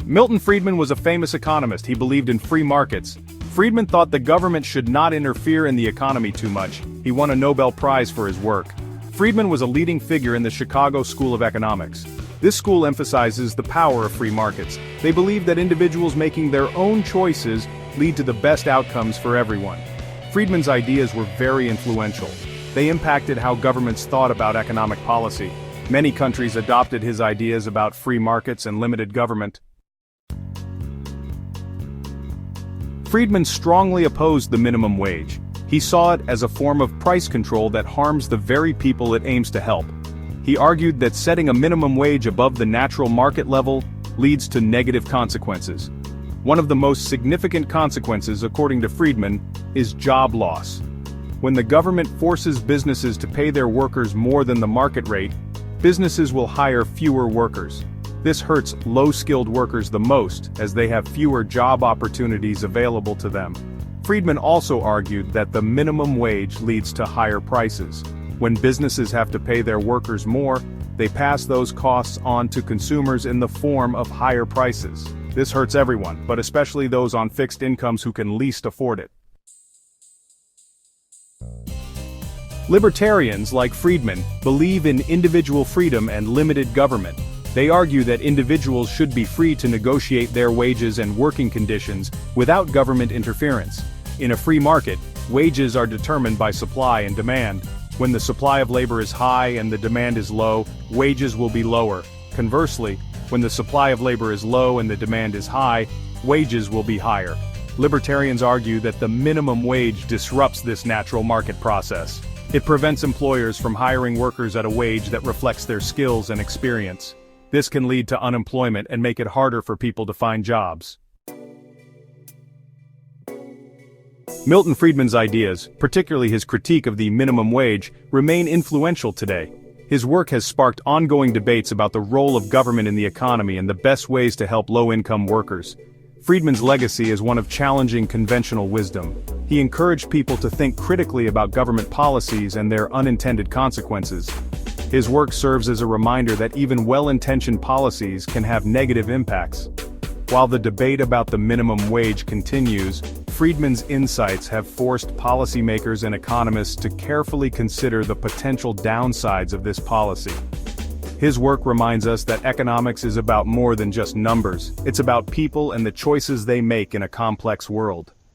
Milton Friedman was a famous economist. He believed in free markets. Friedman thought the government should not interfere in the economy too much. He won a Nobel Prize for his work. Friedman was a leading figure in the Chicago School of Economics. This school emphasizes the power of free markets. They believe that individuals making their own choices lead to the best outcomes for everyone. Friedman's ideas were very influential. They impacted how governments thought about economic policy. Many countries adopted his ideas about free markets and limited government. Friedman strongly opposed the minimum wage. He saw it as a form of price control that harms the very people it aims to help. He argued that setting a minimum wage above the natural market level leads to negative consequences. One of the most significant consequences, according to Friedman, is job loss. When the government forces businesses to pay their workers more than the market rate, businesses will hire fewer workers. This hurts low-skilled workers the most, as they have fewer job opportunities available to them. Friedman also argued that the minimum wage leads to higher prices. When businesses have to pay their workers more, they pass those costs on to consumers in the form of higher prices. This hurts everyone, but especially those on fixed incomes who can least afford it. Libertarians, like Friedman, believe in individual freedom and limited government. They argue that individuals should be free to negotiate their wages and working conditions without government interference. In a free market, wages are determined by supply and demand. When the supply of labor is high and the demand is low, wages will be lower. Conversely, when the supply of labor is low and the demand is high, wages will be higher. Libertarians argue that the minimum wage disrupts this natural market process. It prevents employers from hiring workers at a wage that reflects their skills and experience. This can lead to unemployment and make it harder for people to find jobs. Milton Friedman's ideas, particularly his critique of the minimum wage, remain influential today. His work has sparked ongoing debates about the role of government in the economy and the best ways to help low-income workers. Friedman's legacy is one of challenging conventional wisdom. He encouraged people to think critically about government policies and their unintended consequences. His work serves as a reminder that even well-intentioned policies can have negative impacts. While the debate about the minimum wage continues, Friedman's insights have forced policymakers and economists to carefully consider the potential downsides of this policy. His work reminds us that economics is about more than just numbers. It's about people and the choices they make in a complex world.